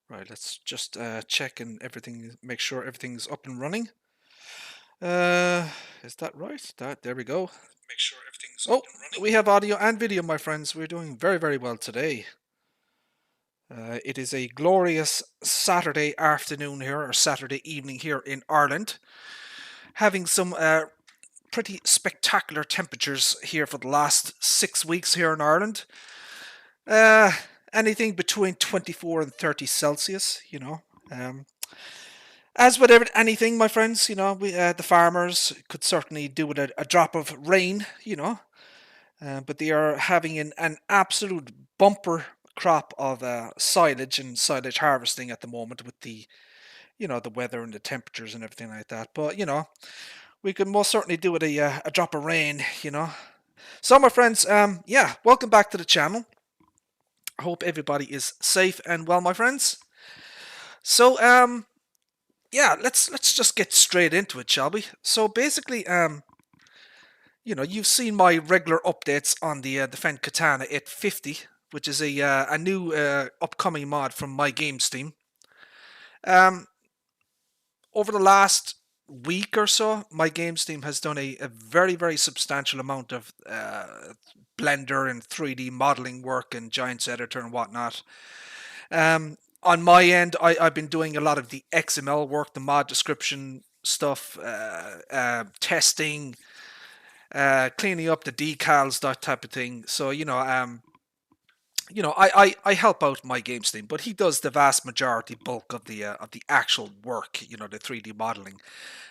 Right, let's just check and everything, make sure everything's up and running. Is that right? There we go. Make sure everything's up and running. We have audio and video, my friends. We're doing very, very well today. It is a glorious Saturday afternoon here, or Saturday evening here in Ireland. Having some pretty spectacular temperatures here for the last 6 weeks here in Ireland. Uh, Anything between 24 and 30 Celsius, you know. As with anything, my friends, the farmers could certainly do with a drop of rain, but they are having an absolute bumper crop of silage and silage harvesting at the moment with the weather and the temperatures and everything like that. But, we could most certainly do with a drop of rain. So, my friends, yeah, welcome back to the channel. I hope everybody is safe and well, my friends. So, yeah, let's just get straight into it, shall we? So basically, you've seen my regular updates on the Fendt Katana 850, which is a new upcoming mod from MyGamesteam. Um, Over the last week or so, MyGamesteam has done a very, very substantial amount of Blender and 3D modeling work and Giants Editor and whatnot. On my end, I've been doing a lot of the XML work, the mod description stuff, testing, cleaning up the decals, that type of thing. So I help out MyGamesteam, but he does the vast majority bulk of the actual work. The 3D modeling.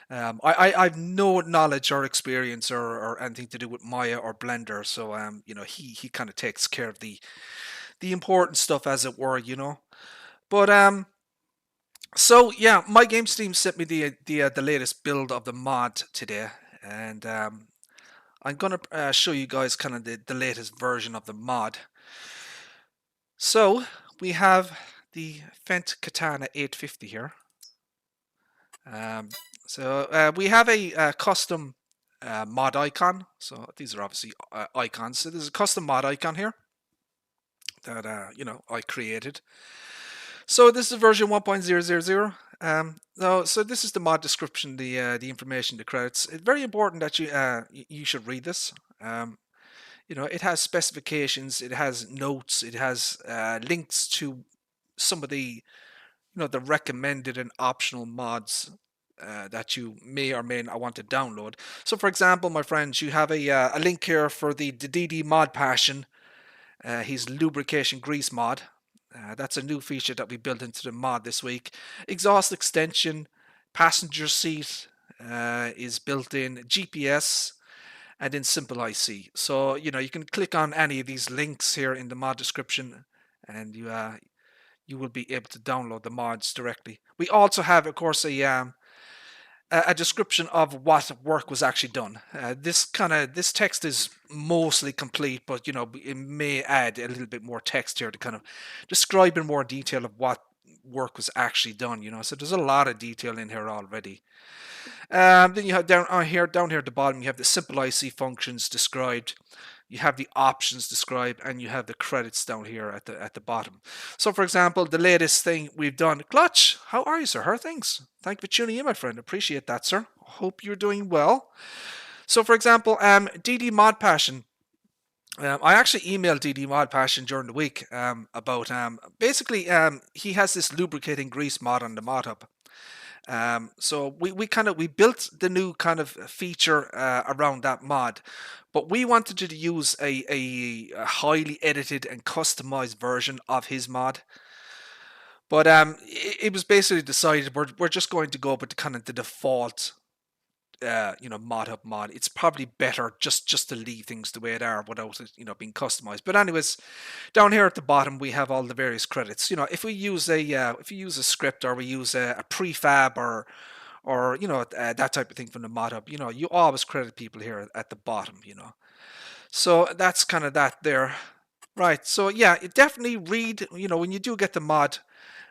I've no knowledge or experience or anything to do with Maya or Blender, so he kind of takes care of the important stuff, as it were. But so yeah, MyGamesteam sent me the latest build of the mod today, and I'm gonna show you guys kind of the latest version of the mod. So we have the Fendt Katana 850 here. So we have a custom mod icon. So these are obviously icons. So there's a custom mod icon here that I created. So this is version 1.000. So this is the mod description, the information, the credits. It's very important that you should read this. It has specifications, it has notes, it has links to some of the recommended and optional mods that you may or may not want to download. So, for example, my friends, you have a link here for the DD Mod Passion. His lubrication grease mod. That's a new feature that we built into the mod this week. Exhaust extension, passenger seat is built in, GPS, and in Simple IC. So you can click on any of these links here in the mod description, and you will be able to download the mods directly. We also have, of course, a description of what work was actually done. This text is mostly complete, but it may add a little bit more text here to kind of describe in more detail of what work was actually done. So there's a lot of detail in here already. Then you have down here at the bottom, you have the simple IC functions described. You have the options described, and you have the credits down here at the bottom. So, for example, the latest thing we've done, Clutch, how are you, sir? How are things? Thank you for tuning in, my friend. Appreciate that, sir. Hope you're doing well. So, for example, DD Mod Passion. I actually emailed DD Mod Passion during the week about basically he has this lubricating grease mod on the mod hub. So we built the new kind of feature around that mod, but we wanted to use a highly edited and customized version of his mod. But it was basically decided we're just going to go with the kind of the default mod hub mod. It's probably better just to leave things the way they are without it being customized. But anyways, down here at the bottom we have all the various credits. If we use a script, or we use a prefab, or that type of thing from the mod hub, you always credit people here at the bottom. So that's kind of that there. Right, so yeah, definitely read when you do get the mod.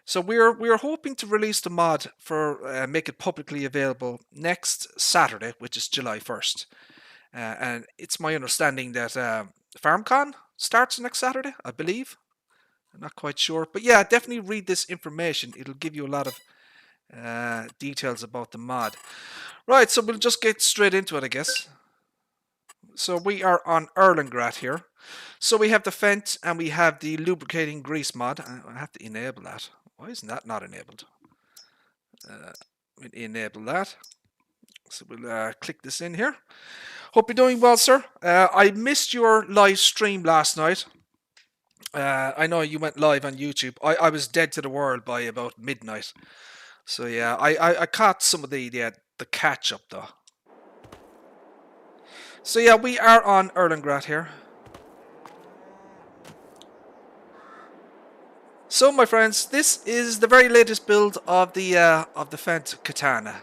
So we're hoping to release the mod for make it publicly available next Saturday, which is July 1st. And it's my understanding that FarmCon starts next Saturday, I believe. I'm not quite sure, but yeah, definitely read this information. It'll give you a lot of details about the mod. Right, so we'll just get straight into it, I guess. So we are on Erlengrat here. So we have the Fendt and we have the lubricating grease mod. I have to enable that. Why isn't that not enabled? We'll enable that. So we'll click this in here. Hope you're doing well, sir. I missed your live stream last night. I know you went live on YouTube. I was dead to the world by about midnight. So yeah, I caught some of the catch up though. So yeah, we are on Erlengrat here. So my friends, this is the very latest build of the Fendt Katana.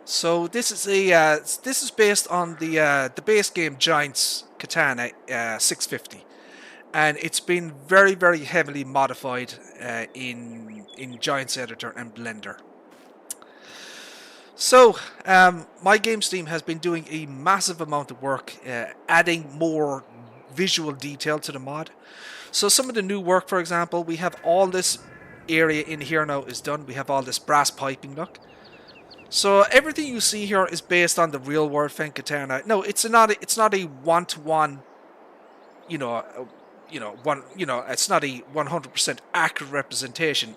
So this is this is based on the base game Giants Katana 650, and it's been very heavily modified in Giants Editor and Blender. So MyGamesteam has been doing a massive amount of work adding more visual detail to the mod. So some of the new work, for example, we have all this area in here now is done. We have all this brass piping, look. So everything you see here is based on the real world Fendt Katana. No, it's not a one-to-one, it's not a 100% accurate representation.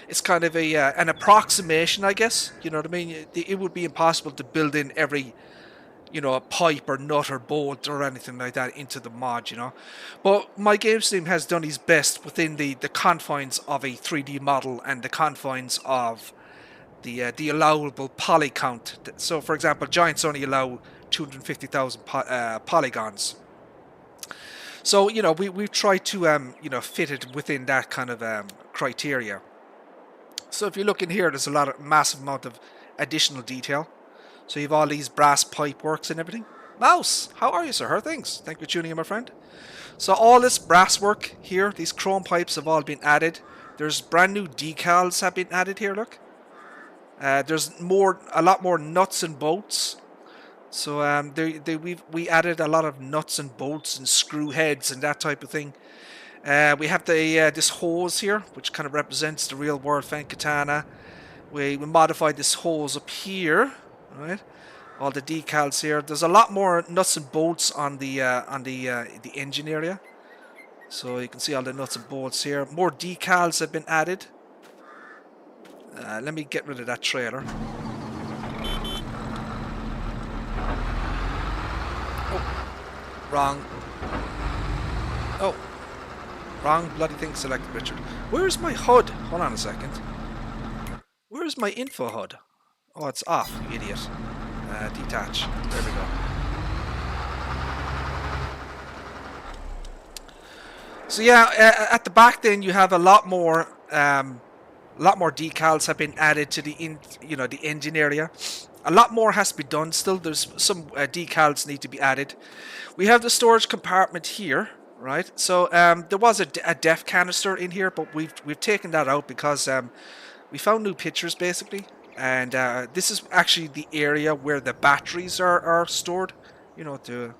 It's kind of an approximation, I guess. You know what I mean? It would be impossible to build in every a pipe or nut or bolt or anything like that into the mod, But MyGamesteam has done his best within the confines of a 3D model and the confines of the allowable poly count. So, for example, Giants only allow 250,000 polygons. So, we've tried to, fit it within that kind of criteria. So if you look in here, there's a massive amount of additional detail. So you have all these brass pipe works and everything. Mouse, how are you, sir? How are things? Thank you for tuning in, my friend. So all this brass work here, these chrome pipes have all been added. There's brand new decals have been added here, look. There's a lot more nuts and bolts. So we added a lot of nuts and bolts and screw heads and that type of thing. We have this hose here, which kind of represents the real world Fendt Katana. We modified this hose up here, right? All the decals here. There's a lot more nuts and bolts on the engine area. So you can see all the nuts and bolts here. More decals have been added. Let me get rid of that trailer. Oh, wrong. Oh. Wrong bloody thing selected, Richard. Where's my HUD? Hold on a second. Where's my info HUD? Oh, it's off, you idiot. Detach. There we go. So yeah, at the back then you have a lot more decals have been added to the engine area. A lot more has to be done still. There's some decals need to be added. We have the storage compartment here. Right, so there was a def canister in here, but we've taken that out because we found new pictures basically, and this is actually the area where the batteries are stored, to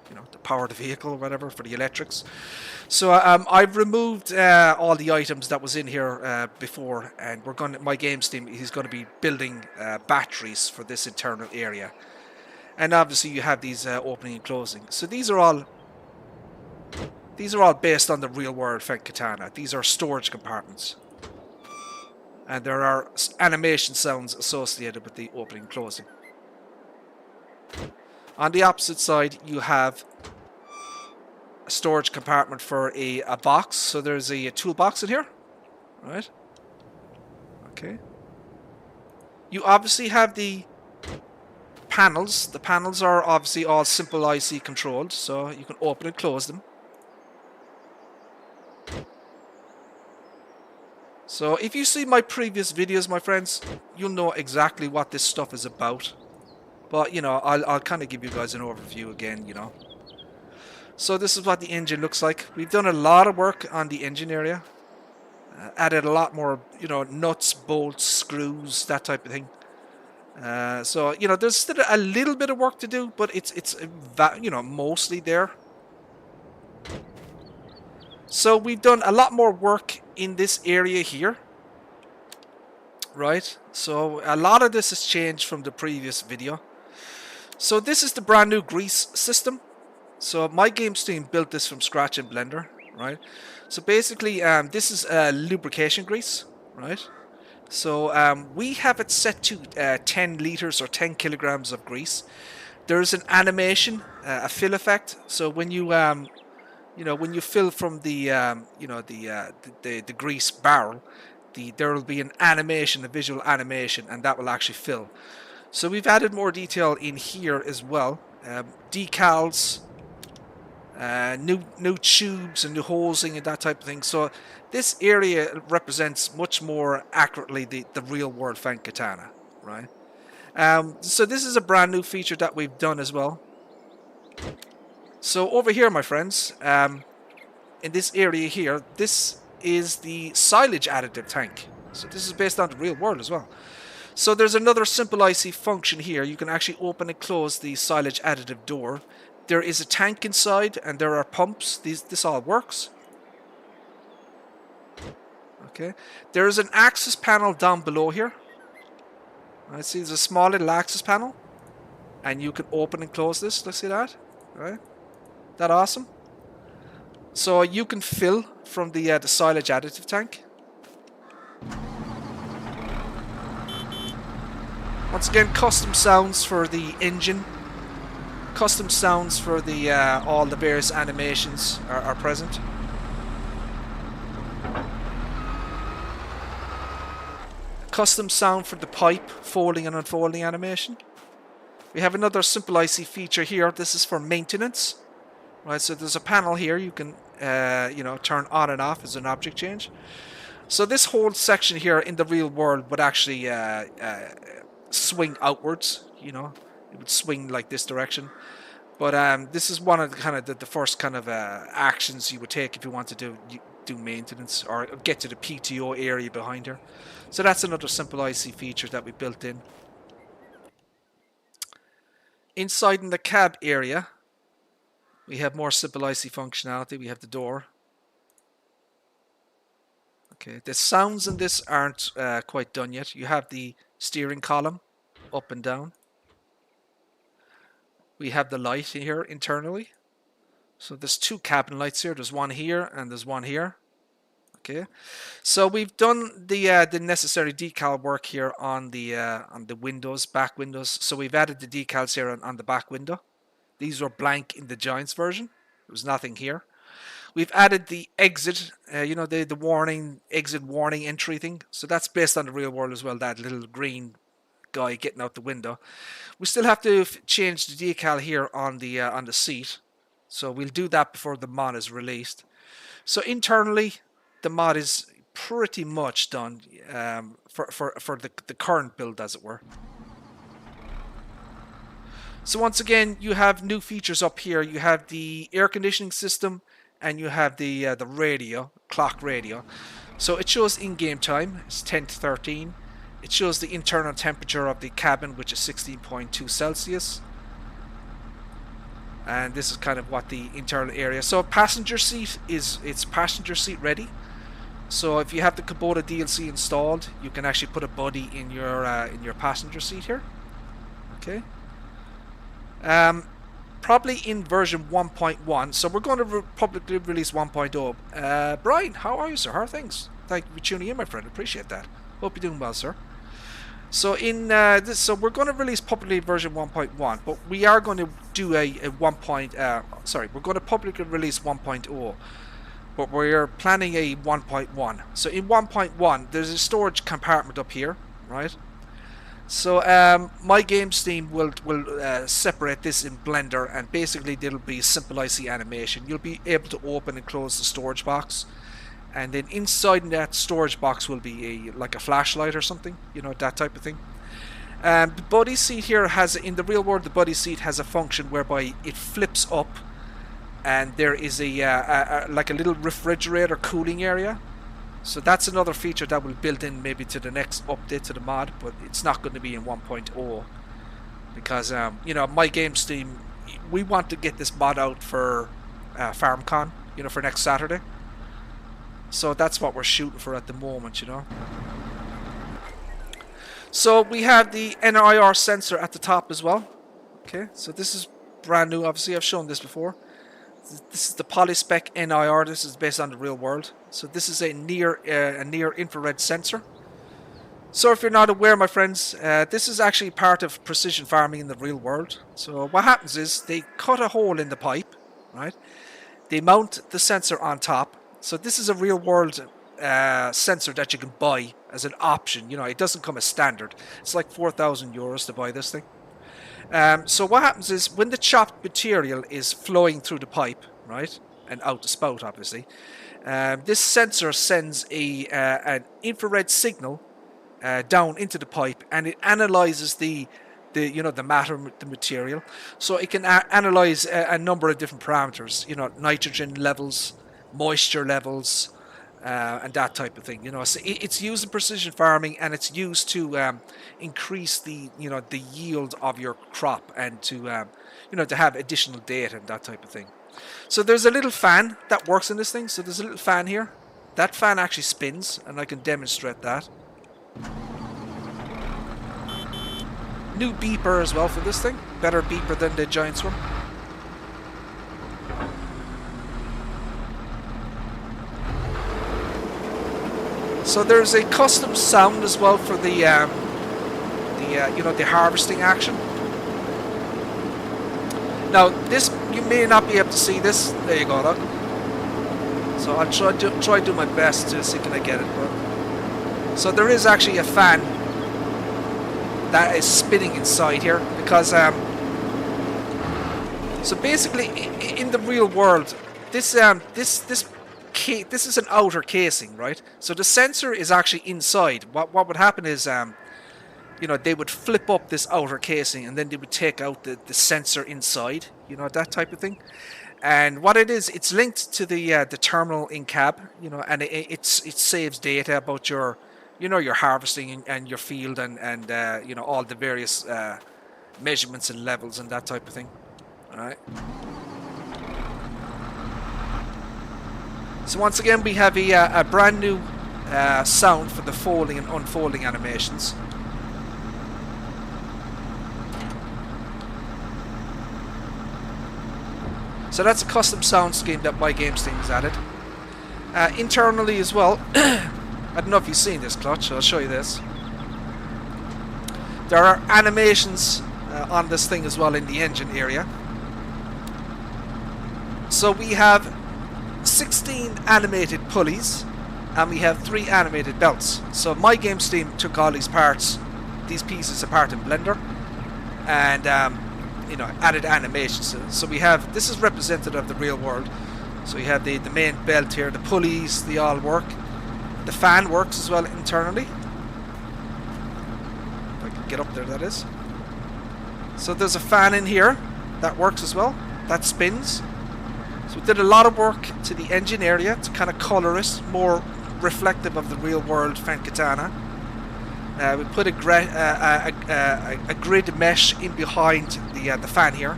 power the vehicle or whatever for the electrics. So I've removed all the items that was in here before, and MyGamesteam he's going to be building batteries for this internal area, and obviously you have these opening and closing. So these are all based on the real world Fendt Katana. These are storage compartments. And there are animation sounds associated with the opening and closing. On the opposite side, you have a storage compartment for a box. So there's a toolbox in here. Right? Okay. You obviously have the panels. The panels are obviously all simple IC controlled, so you can open and close them. So if you see my previous videos, my friends, you'll know exactly what this stuff is about. But, I'll kind of give you guys an overview again, So this is what the engine looks like. We've done a lot of work on the engine area. Added a lot more, nuts, bolts, screws, that type of thing. So you know, there's still a little bit of work to do, but it's you know, mostly there. So we've done a lot more work in this area here, right? So a lot of this has changed from the previous video. So this is the brand new grease system. So MyGamesteam built this from scratch in Blender, right? So basically, this is lubrication grease, right? So we have it set to 10 liters or 10 kilograms of grease. There's an animation, a fill effect. So when you you know, when you fill from the you know, the grease barrel, there will be an animation, a visual animation, and that will actually fill. So we've added more detail in here as well. Decals, new tubes and new hosing and that type of thing. So this area represents much more accurately the real world Fendt Katana, right? So this is a brand new feature that we've done as well. So over here, my friends, in this area here, this is the silage additive tank. So this is based on the real world as well. So there's another simple IC function here. You can actually open and close the silage additive door. There is a tank inside and there are pumps. This all works. Okay. There is an axis panel down below here. I see there's a small little axis panel. And you can open and close this. Let's see that. Right. That awesome? So you can fill from the silage additive tank. Once again, custom sounds for the engine. Custom sounds for the all the various animations are present. Custom sound for the pipe folding and unfolding animation. We have another simple IC feature here. This is for maintenance. Right, so there's a panel here you can you know, turn on and off as an object change. So this whole section here in the real world would actually swing outwards, you know, it would swing like this direction. But this is one of the kind of the first kind of actions you would take if you want to do maintenance or get to the PTO area behind here. So that's another simple IC feature that we built in. Inside in the cab area, we have more simple IC functionality. We have the door. Okay, the sounds in this aren't quite done yet. You have the steering column up and down. We have the light here internally. So there's two cabin lights here. There's one here and there's one here. Okay, so we've done the necessary decal work here on the windows, back windows. So we've added the decals here on the back window. These were blank in the Giants version. There was nothing here. We've added the exit, you know, the warning, exit warning entry thing. So that's based on the real world as well, that little green guy getting out the window. We still have to change the decal here on the seat. So we'll do that before the mod is released. So internally, the mod is pretty much done for the current build, as it were. So once again, you have new features up here. You have the air conditioning system and you have the radio, clock radio. So it shows in-game time, it's 10 to 13. It shows the internal temperature of the cabin, which is 16.2 Celsius. And this is kind of what the internal area. So passenger seat it's passenger seat ready. So if you have the Kubota DLC installed, you can actually put a buddy in your passenger seat here. Okay. Probably in version 1.1. So we're going to publicly release 1.0. Brian, how are you, sir? How are things? Thank you for tuning in, my friend. Appreciate that. Hope you're doing well, sir. So in so we're going to release publicly version 1.1, but we are going to do we're going to publicly release 1.0, but we're planning a 1.1. So in 1.1, there's a storage compartment up here, right? So MyGamesteam will separate this in Blender, and basically there'll be simple IC animation. You'll be able to open and close the storage box, and then inside that storage box will be like a flashlight or something, you know, that type of thing. The buddy seat here has, in the real world, the buddy seat has a function whereby it flips up, and there is like a little refrigerator cooling area. So that's another feature that will build in maybe to the next update to the mod, but it's not going to be in 1.0 because MyGamesteam, we want to get this mod out for FarmCon, for next Saturday. So that's what we're shooting for at the moment. So we have the NIR sensor at the top as well. Okay, so this is brand new. Obviously, I've shown this before. This is the Polyspec NIR. This is based on the real world. So this is a near infrared sensor. So if you're not aware, my friends, this is actually part of precision farming in the real world. So what happens is they cut a hole in the pipe, right? They mount the sensor on top. So this is a real world sensor that you can buy as an option. It doesn't come as standard. It's like €4,000 to buy this thing. So what happens is when the chopped material is flowing through the pipe, right, and out the spout, obviously, this sensor sends an infrared signal down into the pipe, and it analyzes the matter, the material. So it can analyze a number of different parameters. Nitrogen levels, moisture levels, and that type of thing. So it's used in precision farming, and it's used to increase the the yield of your crop, and to to have additional data and that type of thing. So there's a little fan that works in this thing. So there's a little fan here. That fan actually spins, and I can demonstrate that. New beeper as well for this thing. Better beeper than the Giants one. So there's a custom sound as well for the harvesting action. Now this, you may not be able to see this. There you go, look. So I'll try to do my best to see can I get it. So there is actually a fan that is spinning inside here because so basically in the real world this is an outer casing, right? So the sensor is actually inside. What would happen is they would flip up this outer casing, and then they would take out the sensor inside, that type of thing. And what it is, it's linked to the terminal in cab, and it saves data about your your harvesting and your field, and all the various measurements and levels and that type of thing. All right. So once again, we have a brand new sound for the folding and unfolding animations. So that's a custom sound scheme that MyGamesteam has added. Internally as well, I don't know if you've seen this, Clutch, so I'll show you this. There are animations on this thing as well in the engine area. So we have 16 animated pulleys, and we have 3 animated belts. So MyGamesteam took all these pieces apart in Blender, and added animations. So we have, this is representative of the real world. So you have the main belt here, the pulleys, they all work. The fan works as well internally. If I can get up there, that is. So there's a fan in here that works as well, that spins. So we did a lot of work to the engine area to kind of colour it more reflective of the real world Fendt Katana. We put a grid mesh in behind the fan here,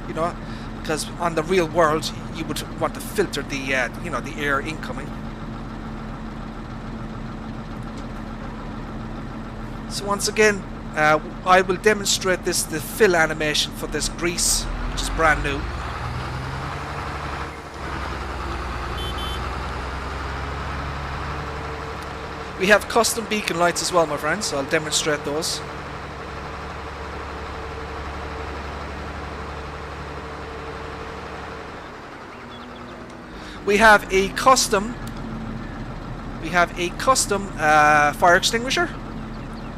because on the real world you would want to filter the the air incoming. So once again, I will demonstrate the fill animation for this grease, which is brand new. We have custom beacon lights as well, my friends, so I'll demonstrate those. We have a custom fire extinguisher,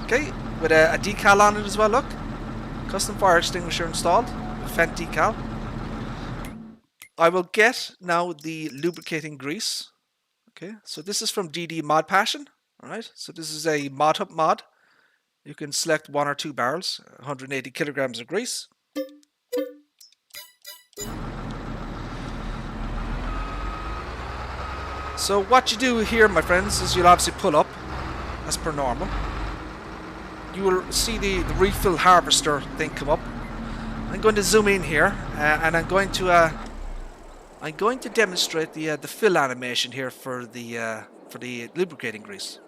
okay, with a decal on it as well. Look, custom fire extinguisher installed, a Fendt decal. I will get now the lubricating grease. Okay, so this is from DD Mod Passion. Alright, so this is a mod hub mod. You can select 1 or 2 barrels, 180 kilograms of grease. So what you do here, my friends, is you'll obviously pull up as per normal. You will see the refill harvester thing come up. I'm going to zoom in here, and I'm going to demonstrate the fill animation here for the lubricating grease.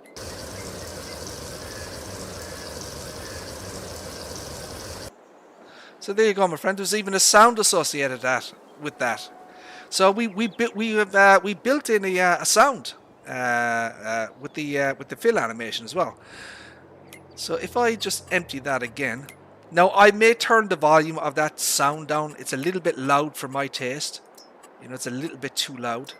So there you go, my friend. There's even a sound associated with that. So we built in a sound with the fill animation as well. So if I just empty that again, now I may turn the volume of that sound down. It's a little bit loud for my taste. You know, it's a little bit too loud.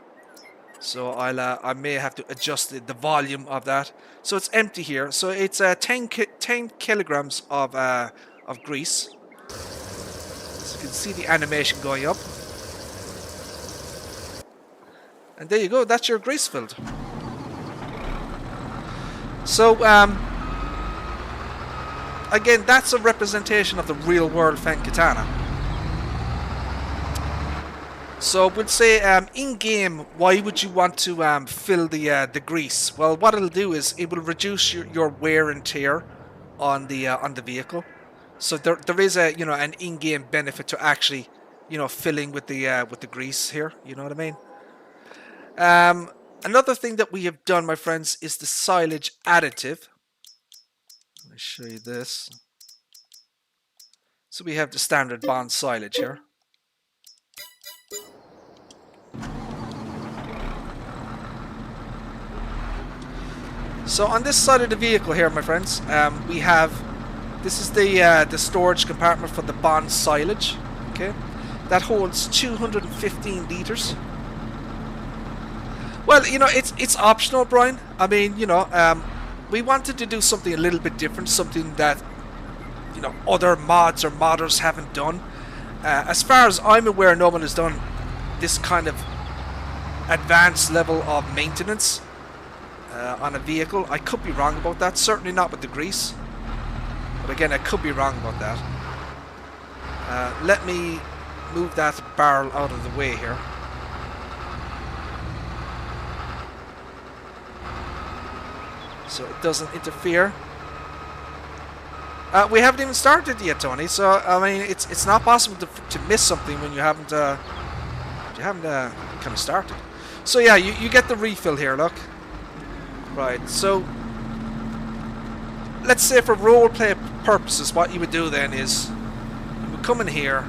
So I may have to adjust the volume of that. So it's empty here. So it's 10 kilograms of grease. So you can see the animation going up. And there you go, that's your grease filled. So, again, that's a representation of the real world Fendt Katana. So, we'd say, in-game, why would you want to fill the grease? Well, what it'll do is, it will reduce your wear and tear on the vehicle. So there is an in-game benefit to actually, filling with the grease here. You know what I mean? Another thing that we have done, my friends, is the silage additive. Let me show you this. So we have the standard bond silage here. So on this side of the vehicle here, my friends, we have, this is the storage compartment for the bond silage. Okay, that holds 215 liters. Well, it's optional, Brian. I mean, we wanted to do something a little bit different, something that, other mods or modders haven't done. As far as I'm aware, no one has done this kind of advanced level of maintenance on a vehicle. I could be wrong about that. Certainly not with the grease. But again, I could be wrong about that. Let me move that barrel out of the way here. So it doesn't interfere. We haven't even started yet, Tony. So I mean, it's not possible to miss something when you haven't kind of started. So yeah, you get the refill here. Look, right. So let's say for roleplay purposes, what you would do then is you would come in here.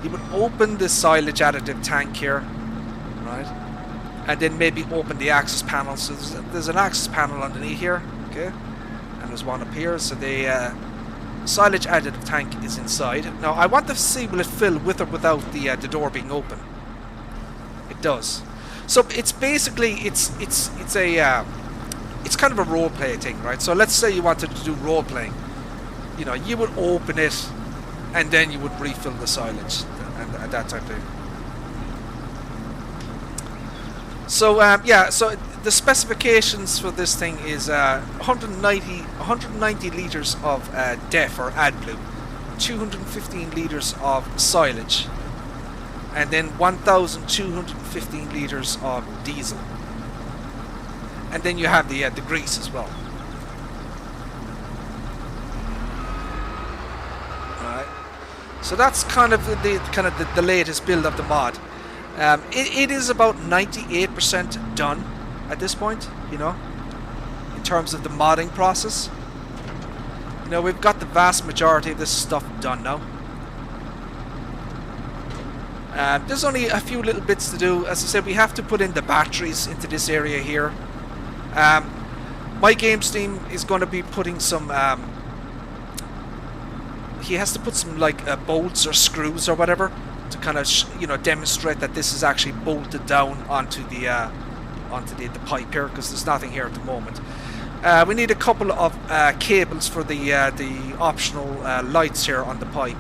You would open the silage additive tank here, right? And then maybe open the access panel. So there's an access panel underneath here, okay? And there's one up here. So the silage additive tank is inside. Now I want to see, will it fill with or without the door being open? It does. So it's basically it's kind of a role play thing, right? So let's say you wanted to do role playing. You would open it, and then you would refill the silage and that type of thing. So yeah, so the specifications for this thing is 190 liters of DEF or AdBlue, 215 liters of silage, and then 1,215 liters of diesel, and then you have the grease as well. All right. So that's kind of the latest build of the mod. It is about 98% done at this point, in terms of the modding process. We've got the vast majority of this stuff done now. There's only a few little bits to do. As I said, we have to put in the batteries into this area here. MyGamesteam is going to be putting some... he has to put some bolts or screws or whatever to kind of demonstrate that this is actually bolted down onto the pipe here, because there's nothing here at the moment. We need a couple of cables for the optional lights here on the pipe.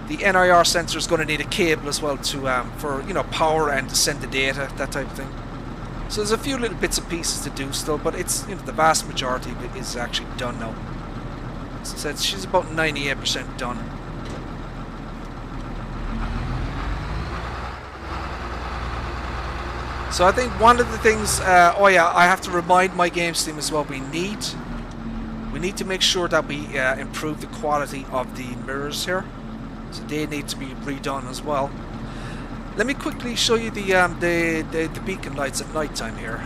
The NIR sensor is going to need a cable as well to for power and to send the data, that type of thing. So there's a few little bits and pieces to do still, but it's the vast majority of it is actually done now. As I said, she's about 98% done. So I think one of the things, oh yeah, I have to remind MyGamesteam as well. We need to make sure that we improve the quality of the mirrors here. So they need to be redone as well. Let me quickly show you the beacon lights at night time here.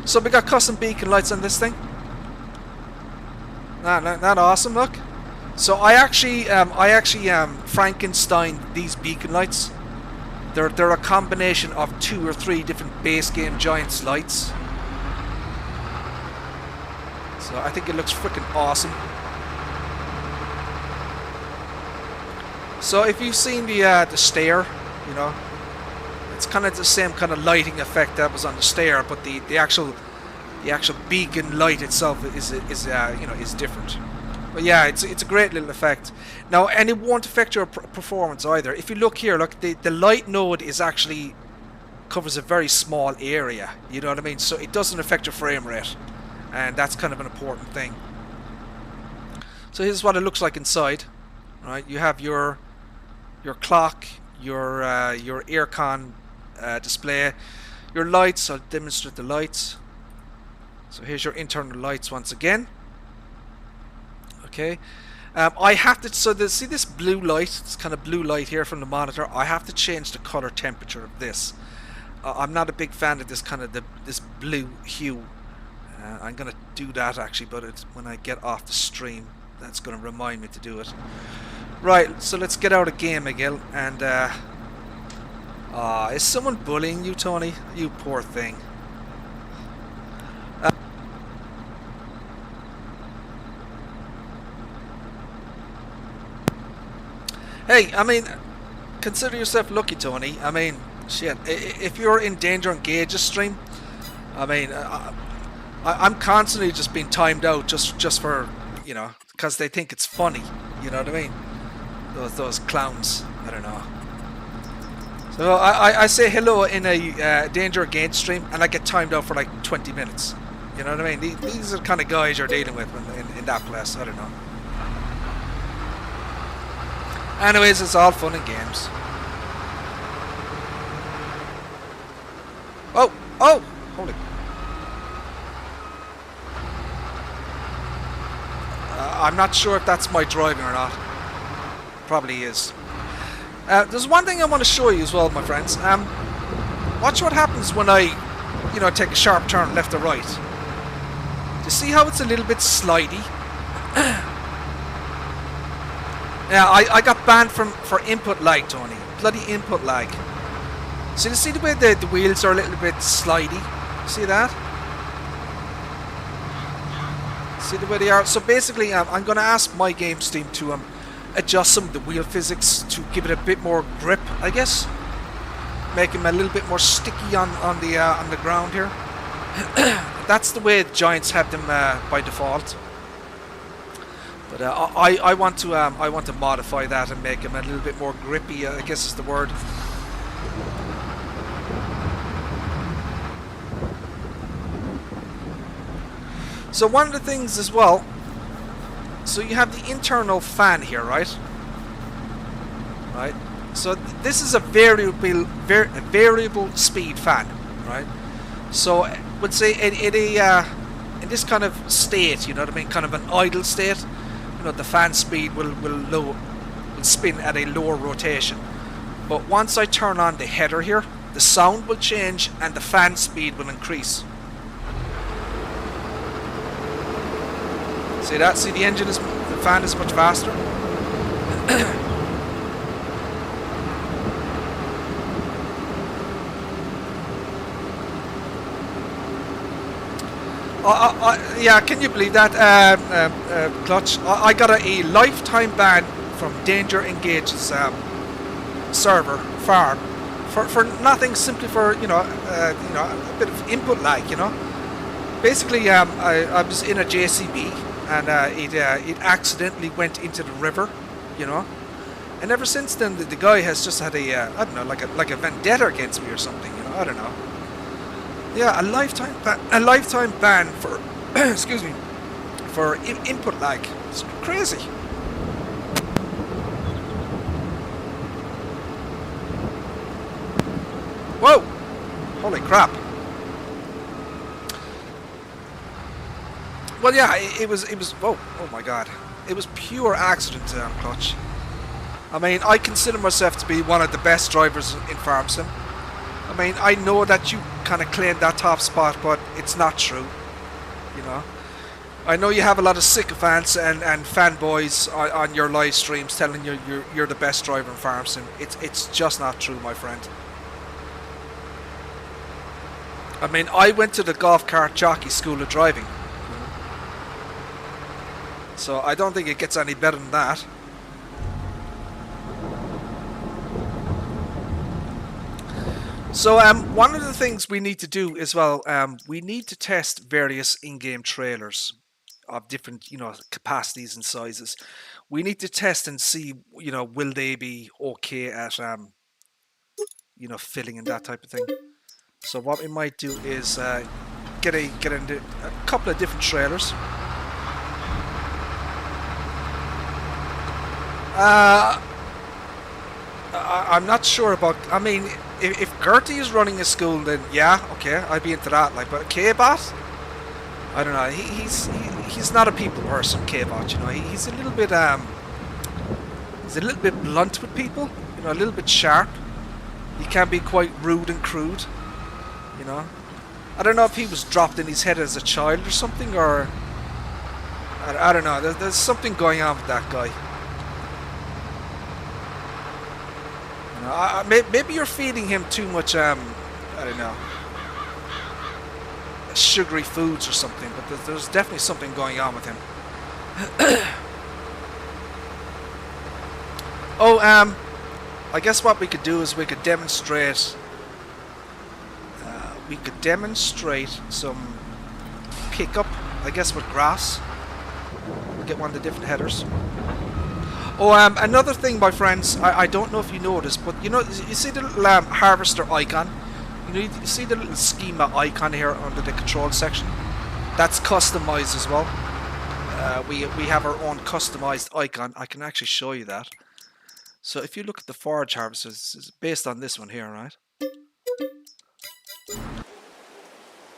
So we got custom beacon lights on this thing. Not awesome, look. So I actually Frankenstein these beacon lights. They're a combination of 2 or 3 different base game Giants lights. So I think it looks freaking awesome. So if you've seen the stair, you know, it's kind of the same kind of lighting effect that was on the stair, but the actual beacon light itself is different. But yeah, it's a great little effect. Now, and it won't affect your performance either. If you look here, look, the light node is actually covers a very small area. You know what I mean? So it doesn't affect your frame rate, and that's kind of an important thing. So here's what it looks like inside. Right, you have your clock, your aircon display, your lights. I'll demonstrate the lights. So here's your internal lights once again. Okay, I have to. So see this blue light, this kind of blue light here from the monitor. I have to change the color temperature of this. I'm not a big fan of this kind of this blue hue. I'm gonna do that actually, but when I get off the stream, that's gonna remind me to do it. Right, so let's get out of game again. And is someone bullying you, Tony? You poor thing. Hey, I mean, consider yourself lucky, Tony. I mean, shit. If you're in Danger Engage's stream, I mean, I'm constantly just being timed out just for, you know, because they think it's funny. You know what I mean? Those clowns. I don't know. So I say hello in a Danger Engage stream, and I get timed out for like 20 minutes. You know what I mean? These are the kind of guys you're dealing with in that place. I don't know. Anyways, it's all fun and games. Oh! Oh! Holy. I'm not sure if that's my driving or not. Probably is. There's one thing I want to show you as well, my friends. Watch what happens when I, you know, take a sharp turn left or right. Do you see how it's a little bit slidey? Yeah, I got banned for input lag, Tony. Bloody input lag. So you see the way the wheels are a little bit slidey? See that? See the way they are? So basically, I'm going to ask MyGamesteam to adjust some of the wheel physics to give it a bit more grip, I guess. Make them a little bit more sticky on the ground here. That's the way the Giants have them by default. But I want to modify that and make them a little bit more grippy, I guess is the word. So one of the things as well, so you have the internal fan here, right? Right. So this is a variable speed fan, right? So I would say in this kind of state, you know what I mean, kind of an idle state, you know, the fan speed will spin at a lower rotation. But once I turn on the header here, the sound will change and the fan speed will increase. See that? See the fan is much faster. Yeah, can you believe that, Clutch? I got a lifetime ban from Danger Engage's server farm for nothing, simply for you know a bit of input lag. You know, basically I was in a JCB and it accidentally went into the river. You know, and ever since then the guy has just had a I don't know, like a vendetta against me or something. You know, I don't know. Yeah, a lifetime ban for excuse me, for input lag. It's crazy. Holy crap. Well, yeah, it was, oh my god. It was pure accident, Clutch. I mean, I consider myself to be one of the best drivers in Farm Sim. I mean, I know that you kind of claim that top spot, but it's not true, you know. I know you have a lot of sycophants and fanboys on your live streams telling you you're the best driver in Farm Sim. It's just not true, my friend. I mean, I went to the golf cart jockey school of driving, so I don't think it gets any better than that. So one of the things we need to do as well, we need to test various in-game trailers of different, capacities and sizes. We need to test and see, will they be okay at, filling and that type of thing. So what we might do is get into a couple of different trailers. I'm not sure about. I mean, if Gertie is running a school, then yeah, okay, I'd be into that. Like, but K-Bot, I don't know. He's not a people person, K-Bot. He's a little bit blunt with people. A little bit sharp. He can be quite rude and crude. I don't know if he was dropped in his head as a child or something, or I don't know. There's something going on with that guy. Maybe you're feeding him too much, I don't know, sugary foods or something, but there's definitely something going on with him. I guess what we could do is we could demonstrate some pickup, I guess, with grass. We'll get one of the different headers. Another thing, my friends, I don't know if you noticed, but you see the little harvester icon? You see the little schema icon here under the control section? That's customized as well. We have our own customized icon. I can actually show you that. So if you look at the forage harvester, it's based on this one here, right?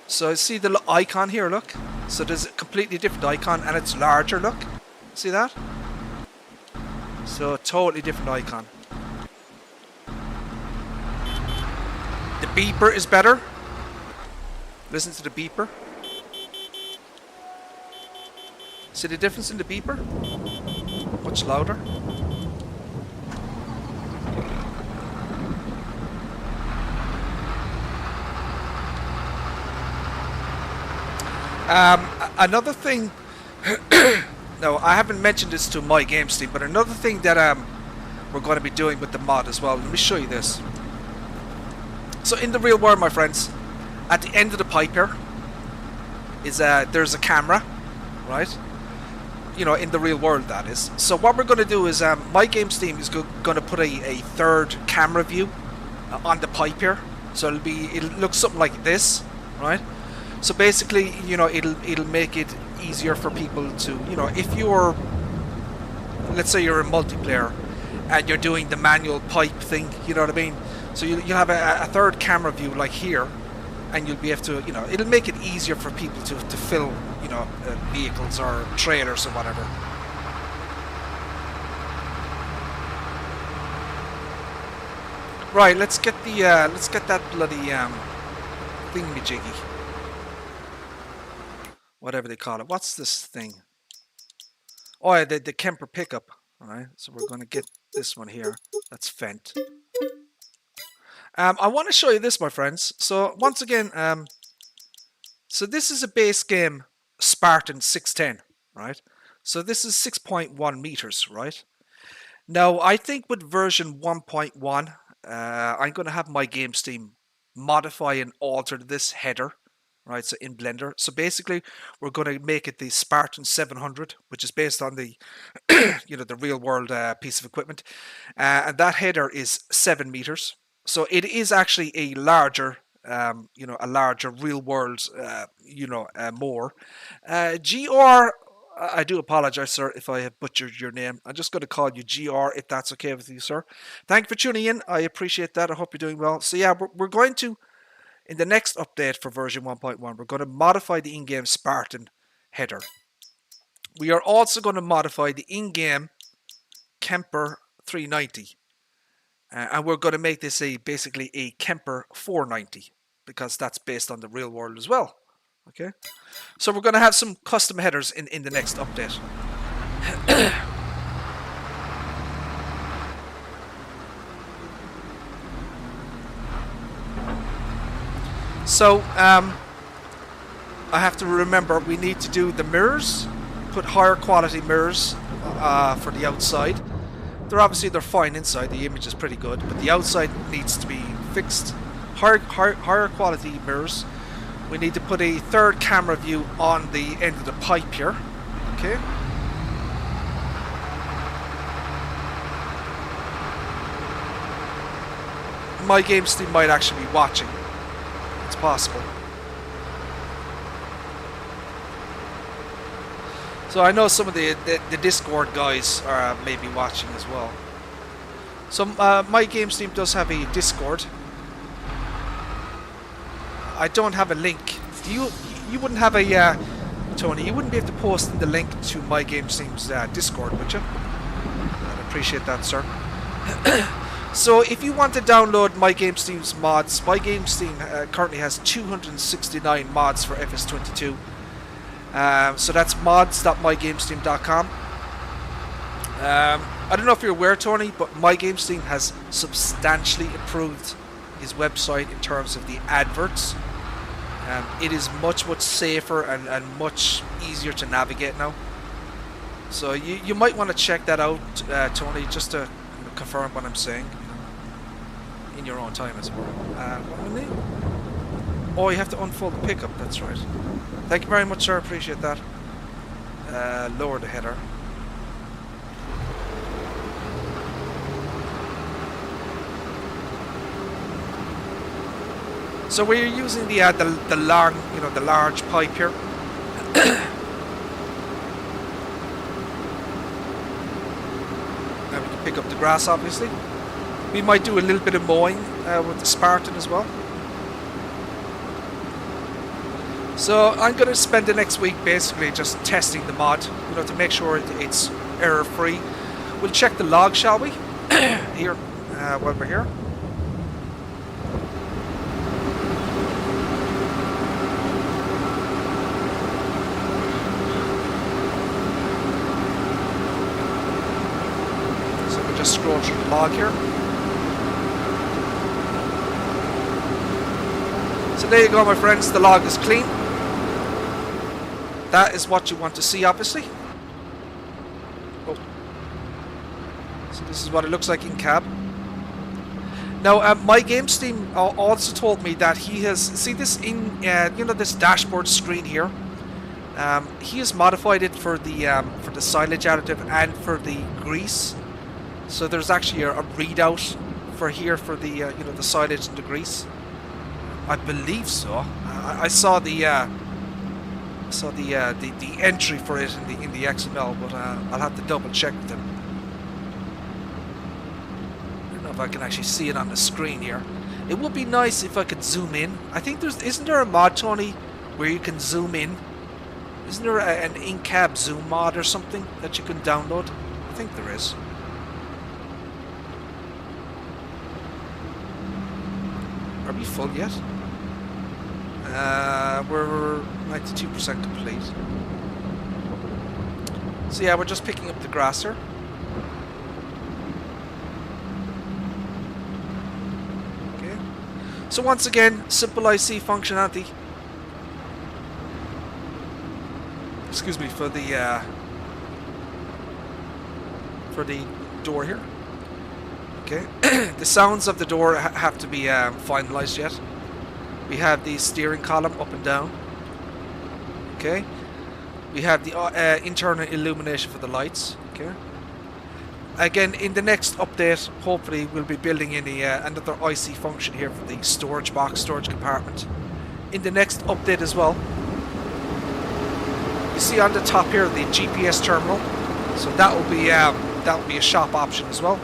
So see the little icon here, look? So there's a completely different icon and it's larger, look? See that? So, totally different icon. The beeper is better. Listen to the beeper. See the difference in the beeper? Much louder. Another thing... No, I haven't mentioned this to MyGamesteam, but another thing that we're going to be doing with the mod as well. Let me show you this. So in the real world, my friends, at the end of the pipe here is there's a camera, right? In the real world, that is. So what we're going to do is MyGamesteam is going to put a third camera view on the pipe here. So it'll look something like this, right? So basically, it'll make it easier for people to, if you're, let's say you're a multiplayer and you're doing the manual pipe thing, you know what I mean? So you'll have a third camera view like here, and you'll be able to, it'll make it easier for people to fill, vehicles or trailers or whatever. Right, let's get that bloody thingamajiggy. Whatever they call it. What's this thing? Oh, yeah, the Kemper pickup. Alright, so we're going to get this one here. That's Fendt. I want to show you this, my friends. So, once again, so this is a base game Spartan 610, right? So, this is 6.1 meters, right? Now, I think with version 1.1, I'm going to have MyGamesteam modify and alter this header. Right, so in Blender. So basically, we're going to make it the Spartan 700, which is based on the, the real world piece of equipment. And that header is 7 meters. So it is actually a larger, a larger real world, more. GR, I do apologize, sir, if I have butchered your name. I'm just going to call you GR, if that's okay with you, sir. Thank you for tuning in. I appreciate that. I hope you're doing well. So yeah, we're going to in the next update for version 1.1, we're going to modify the in-game Spartan header. We are also going to modify the in-game Kemper 390. And we're going to make this basically a Kemper 490 because that's based on the real world as well. Okay, so we're going to have some custom headers in the next update. So I have to remember we need to do the mirrors, put higher quality mirrors for the outside. They're fine inside, the image is pretty good, but the outside needs to be fixed. Higher quality mirrors. We need to put a third camera view on the end of the pipe here. Okay. MyGamesteam might actually be watching. It's possible. So I know some of the Discord guys are maybe watching as well. So MyGamesteam does have a Discord. I don't have a link. You wouldn't have a Tony? You wouldn't be able to post the link to MyGamesteam's Discord, would you? I'd appreciate that, sir. So if you want to download MyGamesteam's mods, MyGamesteam currently has 269 mods for FS22. So that's mods.mygamesteam.com. I don't know if you're aware, Tony, but MyGamesteam has substantially improved his website in terms of the adverts. It is much safer and much easier to navigate now. So you might want to check that out, Tony, just to confirm what I'm saying, in your own time as well. Oh, you have to unfold the pickup, that's right. Thank you very much, sir, appreciate that. Lower the header. So we're using the long, the large pipe here. Now we can pick up the grass, obviously. We might do a little bit of mowing with the Spartan as well. So I'm going to spend the next week basically just testing the mod, to make sure it's error-free. We'll check the log, shall we? Here, while we're here. So we'll just scroll through the log here. So there you go, my friends, the log is clean. That is what you want to see, obviously. Oh. So this is what it looks like in cab. Now, MyGamesteam also told me that he has, see this in, this dashboard screen here. He has modified it for the silage additive and for the grease. So there's actually a readout for here for the the silage and the grease. I believe so. I saw the entry for it in the XML, but I'll have to double check with him. I don't know if I can actually see it on the screen here. It would be nice if I could zoom in. I think isn't there a mod, Tony, where you can zoom in? Isn't there an in-cab zoom mod or something that you can download? I think there is. Are we full yet? We're 92% complete. So yeah, we're just picking up the grass here. Okay. So once again, simple IC functionality. Excuse me for the door here. Okay. The sounds of the door have to be finalized yet. We have the steering column up and down. Okay. We have the internal illumination for the lights. Okay. Again, in the next update, hopefully we'll be building in another IC function here for the storage box, storage compartment. In the next update as well, you see on the top here the GPS terminal. So that will be a shop option as well.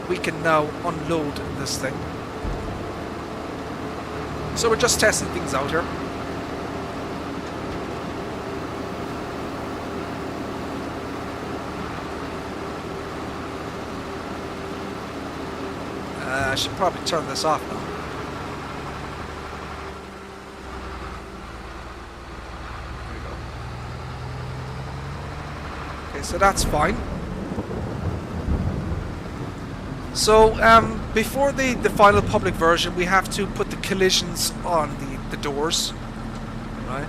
We can now unload this thing. So we're just testing things out here. I should probably turn this off now. There we go. Okay, so that's fine. So before the final public version, we have to put the collisions on the doors, right?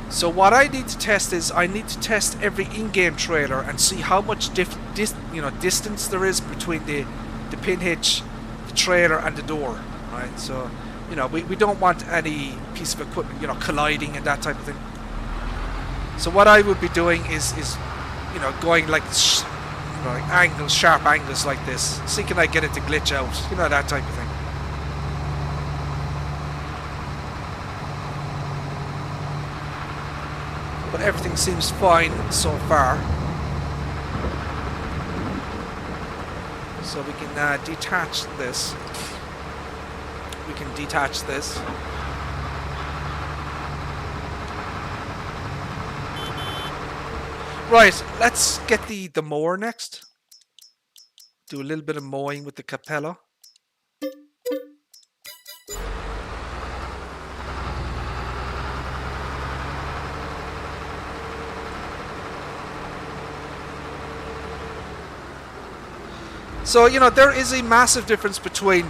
So what I need to test is I need to test every in-game trailer and see how much distance there is between the pin hitch, the trailer, and the door, right? So we don't want any piece of equipment colliding and that type of thing. So what I would be doing is going like angles, sharp angles like this. See, can I get it to glitch out? That type of thing. But everything seems fine so far. So we can detach this. We can detach this. Right, let's get the mower next. Do a little bit of mowing with the Capella. So, there is a massive difference between,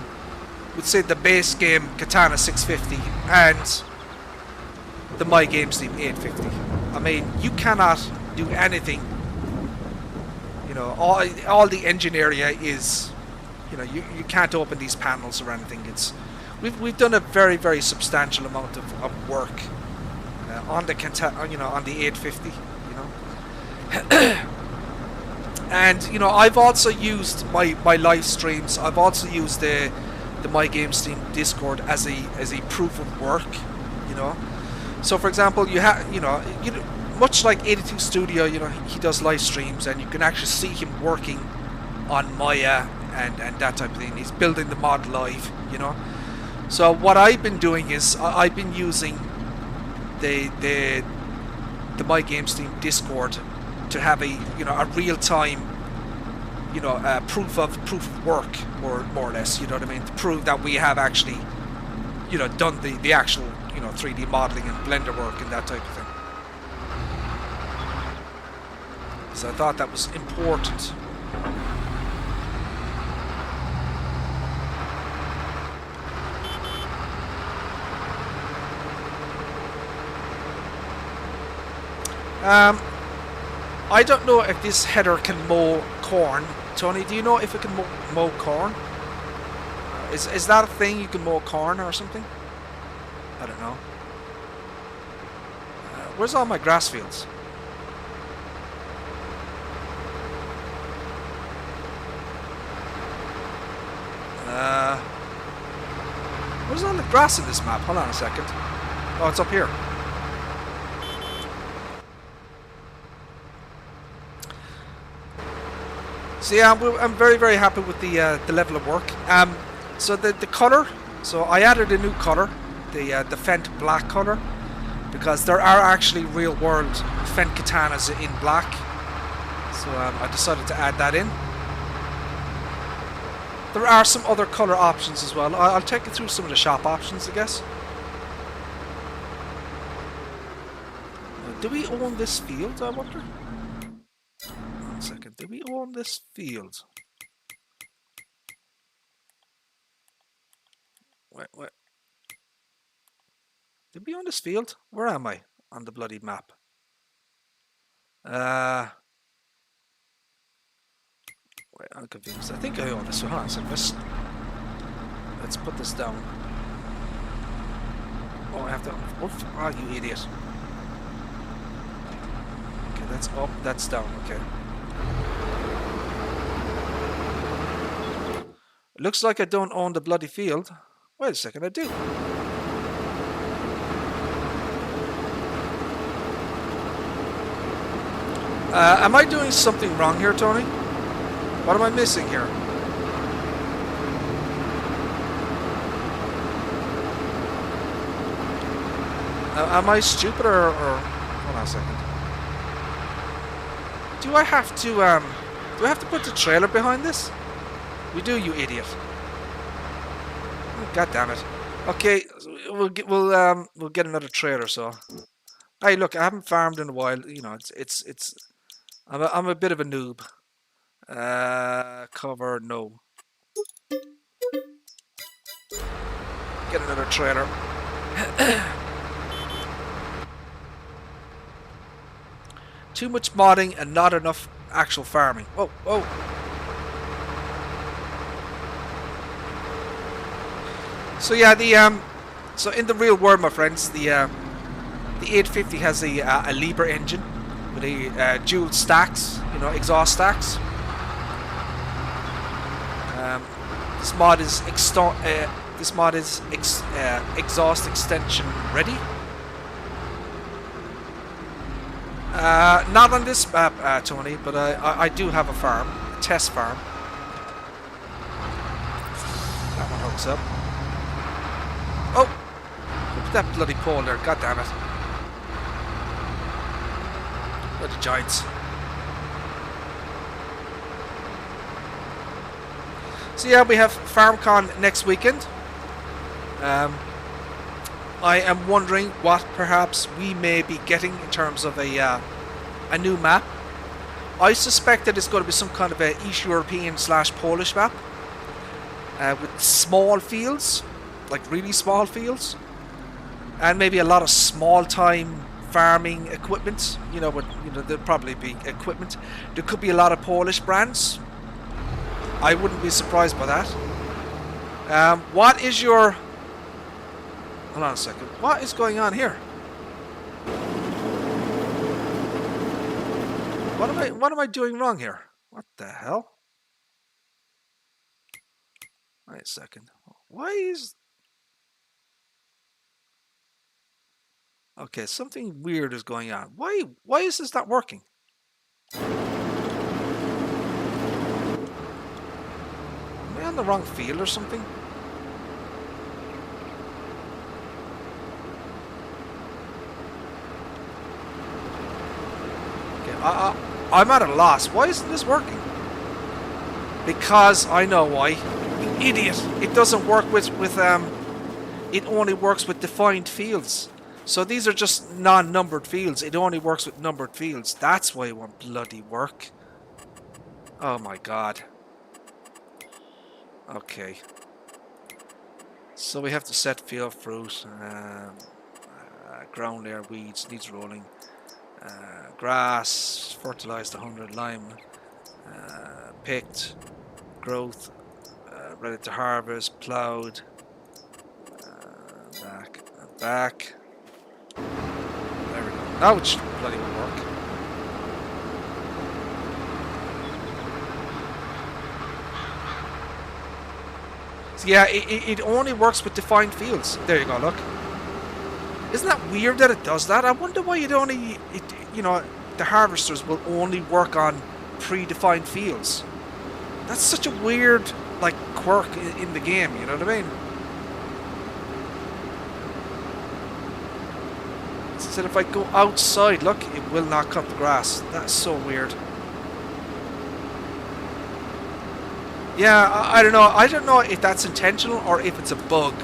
let's say, the base game Katana 650 and the MyGamesteam 850. I mean, you cannot do anything. All the engine area is, you can't open these panels or anything. We've done a very, very substantial amount of work on the on the 850. And I've also used my live streams. I've also used the MyGamesteam Discord as a proof of work. So for example, you have much like 82 Studio, he does live streams, and you can actually see him working on Maya and that type of thing. He's building the mod live. So what I've been doing is I've been using the MyGamesteam Discord to have a real time proof of work, or more or less, to prove that we have actually done the actual 3D modeling and Blender work and that type of thing. So I thought that was important. I don't know if this header can mow corn. Tony, do you know if it can mow corn? Is that a thing? You can mow corn or something? I don't know. Where's all my grass fields? Where's all the grass in this map? Hold on a second. Oh, it's up here. So yeah, I'm very, very happy with the level of work. So the color. So I added a new color, the Fendt black color, because there are actually real world Fendt Katanas in black. So I decided to add that in. There are some other color options as well. I'll take you through some of the shop options, I guess. Do we own this field, I wonder? One second. Do we own this field? Wait. Did we own this field? Where am I on the bloody map? Wait, I'm confused. I think I own this one. Hold on a second. Let's put this down. Oh, I have to... Oh, you idiot. Okay, that's up, that's down. Okay. Looks like I don't own the bloody field. Wait a second, I do. Am I doing something wrong here, Tony? What am I missing here? I Am I stupid or hold on a second? Do I have to put the trailer behind this? We do, you idiot. Oh, God damn it. Okay, we'll get another trailer. So, hey, look, I haven't farmed in a while. You know, it's I'm a bit of a noob. Cover no. Get another trailer. Too much modding and not enough actual farming. Oh, oh. So yeah, so in the real world, my friends, the 850 has a Libre engine with a dual stacks, you know, exhaust stacks. This mod is exhaust extension ready. Not on this map, Tony, but I do have a farm, a test farm. That one hooks up. Oh! Look at that bloody pole there, god damn it. Bloody giants. So yeah, we have FarmCon next weekend. I am wondering what perhaps we may be getting in terms of a new map. I suspect that it's going to be some kind of a East European / Polish map with small fields, like really small fields, and maybe a lot of small-time farming equipment. You know, but there'll probably be equipment. There could be a lot of Polish brands. I wouldn't be surprised by that. What is your... Hold on a second. What is going on here? What am I doing wrong here? What the hell? Wait a second. Why is... Okay, something weird is going on. Why is this not working? Am I on the wrong field or something? I'm at a loss. Why isn't this working? Because I know why. You idiot! It doesn't work with it only works with defined fields. So these are just non-numbered fields. It only works with numbered fields. That's why it won't bloody work. Oh my god. Okay. So we have to set field fruit. Ground layer weeds needs rolling. Grass, fertilized 100, lime, picked, growth, ready to harvest, plowed, back. There we go. Now it should bloody work. So yeah, it only works with defined fields. There you go, look. Isn't that weird that it does that? I wonder why the harvesters will only work on predefined fields. That's such a weird, like, quirk in the game, you know what I mean? Instead, if I go outside, look, it will not cut the grass. That's so weird. Yeah, I don't know. I don't know if that's intentional or if it's a bug.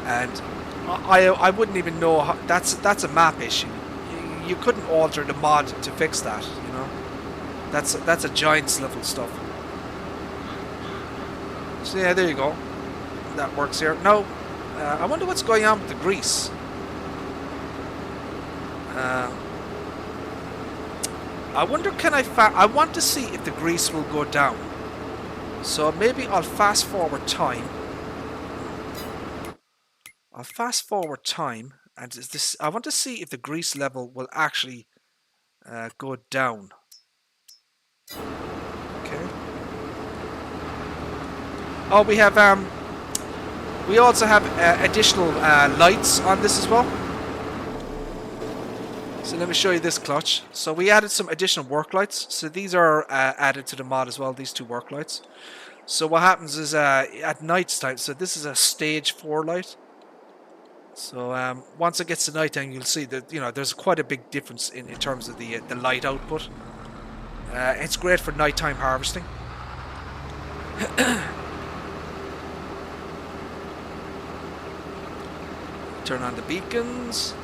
And I wouldn't even know how, that's a map issue. You couldn't alter the mod to fix that, you know. That's a Giants level stuff. So yeah, there you go. That works here. Now, I wonder what's going on with the grease. I wonder, I want to see if the grease will go down. So maybe I'll fast forward time. And I want to see if the grease level will actually go down. Okay. Oh, we also have additional lights on this as well. So let me show you this clutch. So we added some additional work lights. So these are added to the mod as well, these two work lights. So what happens is at night time, so this is a stage 4 light. So once it gets to nighttime, you'll see that there's quite a big difference in terms of the light output. It's great for nighttime harvesting. Turn on the beacons.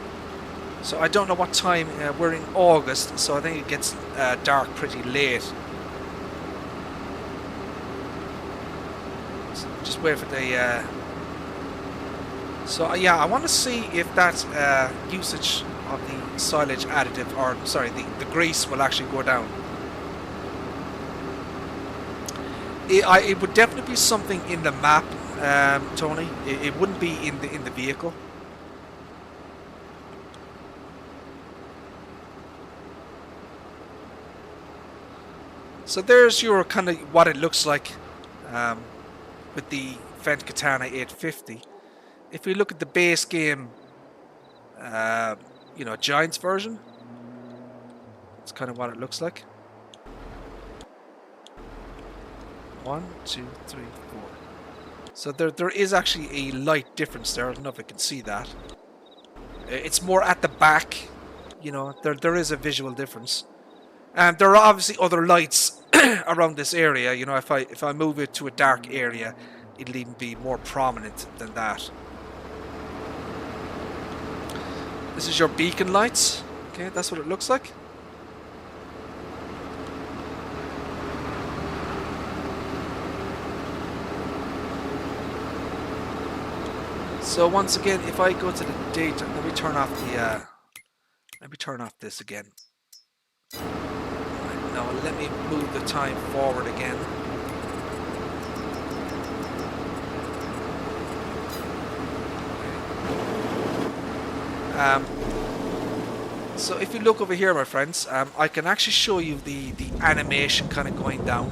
So I don't know what time, we're in August, so I think it gets dark pretty late. So just wait for the... So yeah, I want to see if that usage of the silage additive, or sorry, the grease will actually go down. It would definitely be something in the map, Tony. It wouldn't be in the vehicle. So there's your kind of what it looks like with the Fendt Katana 850. If we look at the base game, Giants version, that's kind of what it looks like. 1, 2, 3, 4. So there is actually a light difference there. I don't know if I can see that. It's more at the back. There is a visual difference. And there are obviously other lights around this area. If I move it to a dark area, it'll even be more prominent than that. This is your beacon lights. Okay, that's what it looks like. So once again, if I go to the data, let me turn off this again. Right, now let me move the time forward again. So if you look over here, my friends, I can actually show you the animation kind of going down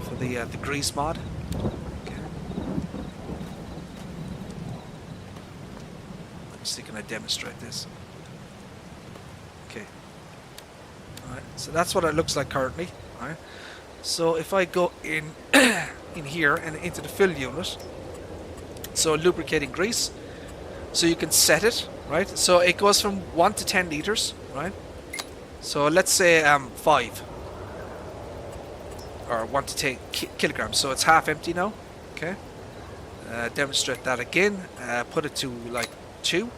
for the grease mod. Okay. Let me see, can I demonstrate this? Okay. Alright, so that's what it looks like currently. Alright. So if I go in in here and into the fill unit, so lubricating grease, so you can set it. Right, so it goes from 1 to 10 liters, right? So let's say 5 or 1 to 10 kilograms. So it's half empty now. Okay. Demonstrate that again. Put it to like 2.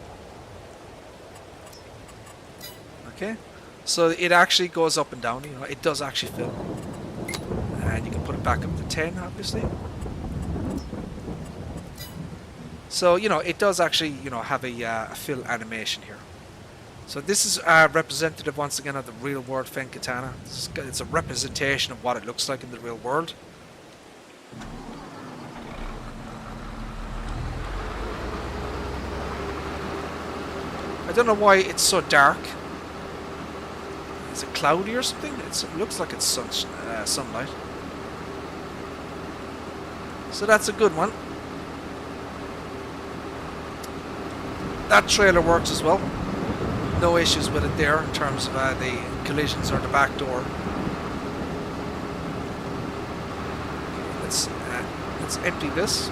Okay. So it actually goes up and down. It does actually fill, and you can put it back up to 10, obviously. So, it does actually, have a fill animation here. So this is representative, once again, of the real world Fendt Katana. It's a representation of what it looks like in the real world. I don't know why it's so dark. Is it cloudy or something? It looks like it's sunlight. So that's a good one. That trailer works as well. No issues with it there in terms of the collisions or the back door. Okay, let's empty this.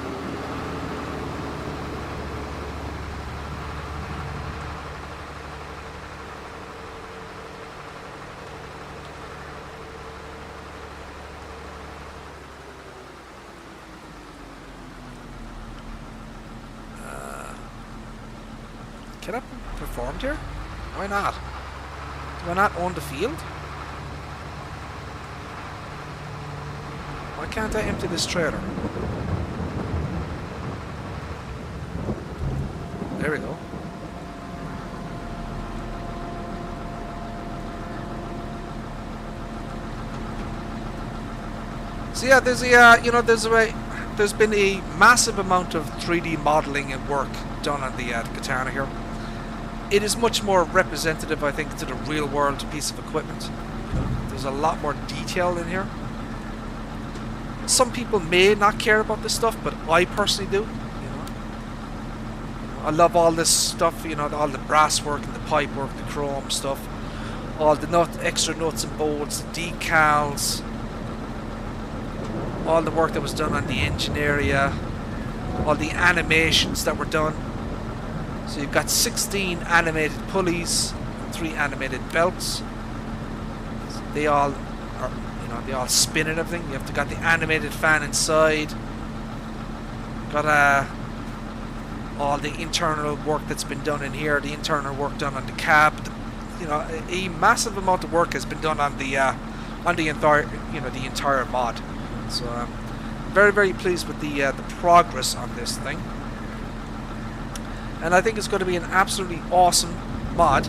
Can I be performed here? Why not? Do I not own the field? Why can't I empty this trailer? There we go. So yeah, there's been a massive amount of 3D modeling and work done on the Katana here. It is much more representative, I think, to the real world piece of equipment. There's a lot more detail in here. Some people may not care about this stuff, but I personally do. I love all this stuff, all the brass work and the pipe work, the chrome stuff, all the extra nuts and bolts, the decals, all the work that was done on the engine area, all the animations that were done. So you've got 16 animated pulleys, 3 animated belts. So they all are, they all spin and everything. You have got the animated fan inside. Got all the internal work that's been done in here, the internal work done on the cab. A massive amount of work has been done on the entire mod. So I'm very, very pleased with the progress on this thing, and I think it's going to be an absolutely awesome mod.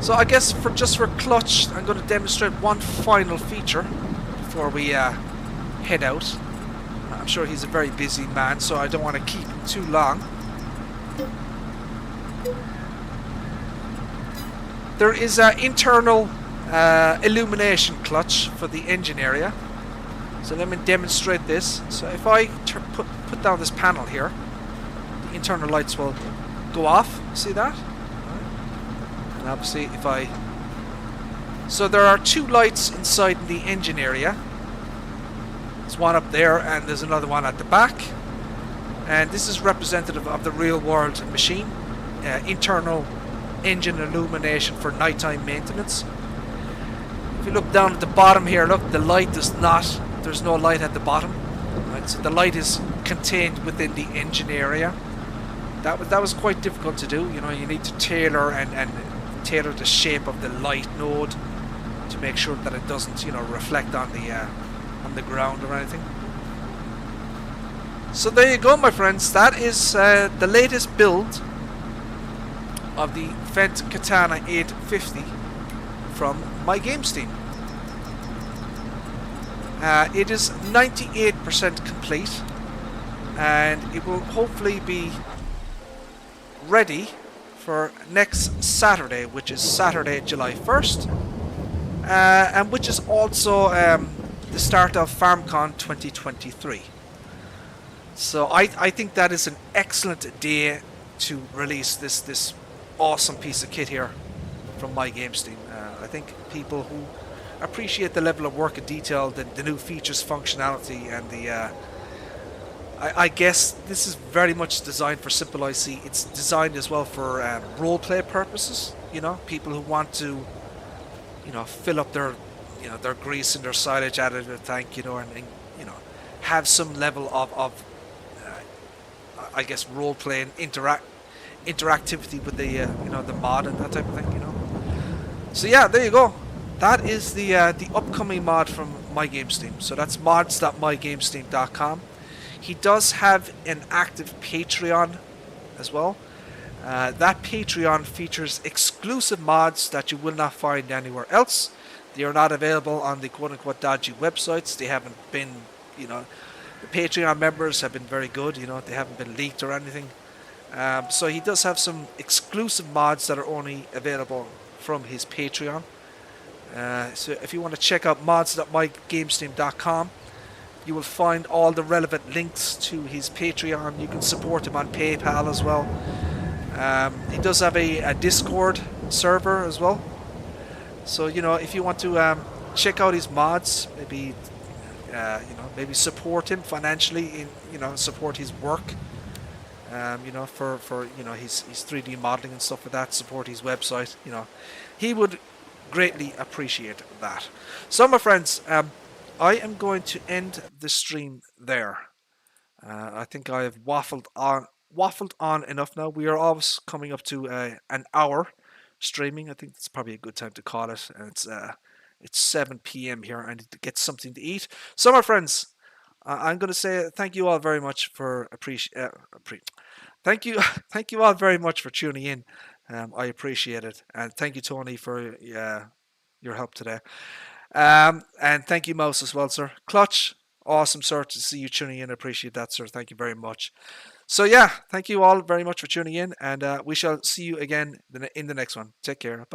So I guess for Clutch, I'm going to demonstrate one final feature before we head out. I'm sure he's a very busy man, so I don't want to keep him too long. There is an internal illumination clutch for the engine area. So let me demonstrate this. So if I put down this panel here, the internal lights will go off. See that? And obviously so there are 2 lights inside the engine area. There's one up there and there's another one at the back. And this is representative of the real world machine. Internal engine illumination for nighttime maintenance. If you look down at the bottom here, look, the light there's no light at the bottom. Right, so the light is contained within the engine area. That was quite difficult to do. You need to tailor and tailor the shape of the light node to make sure that it doesn't, reflect on the ground or anything. So there you go, my friends. That is the latest build of the Fendt Katana 850 from MyGamesteam. It is 98% complete, and it will hopefully be ready for next Saturday, which is Saturday, July 1st, and which is also the start of FarmCon 2023. So I think that is an excellent day to release this awesome piece of kit here from MyGamesteam. I think people who appreciate the level of work and detail, the new features, functionality, and I guess this is very much designed for simple IC. It's designed as well for roleplay purposes. People who want to, fill up their, their grease and their silage additive tank, and have some level of I guess role playing interactivity with the the mod and that type of thing. So yeah, there you go. That is the upcoming mod from MyGamesteam. So that's mods.mygamesteam.com. He does have an active Patreon as well. That Patreon features exclusive mods that you will not find anywhere else. They are not available on the quote-unquote dodgy websites. They haven't been, the Patreon members have been very good. They haven't been leaked or anything. So he does have some exclusive mods that are only available from his Patreon. So if you want to check out mods.mygamesteam.com, you will find all the relevant links to his Patreon. You can support him on PayPal as well. He does have a Discord server as well. So if you want to check out his mods, maybe maybe support him financially in support his work. For his 3D modeling and stuff like that, support his website. He would greatly appreciate that. So my friends, I am going to end the stream there. I think I have waffled on enough now. We are always coming up to an hour streaming. I think that's probably a good time to call it. And it's 7 p.m. here. I need to get something to eat. So my friends, I'm going to say thank you all very much for thank you all very much for tuning in. I appreciate it, and thank you, Tony, for your help today. And thank you, Mouse, as well, sir. Clutch, awesome, sir, to see you tuning in. I appreciate that, sir. Thank you very much. So yeah, thank you all very much for tuning in, and we shall see you again in the next one. Take care. Bye.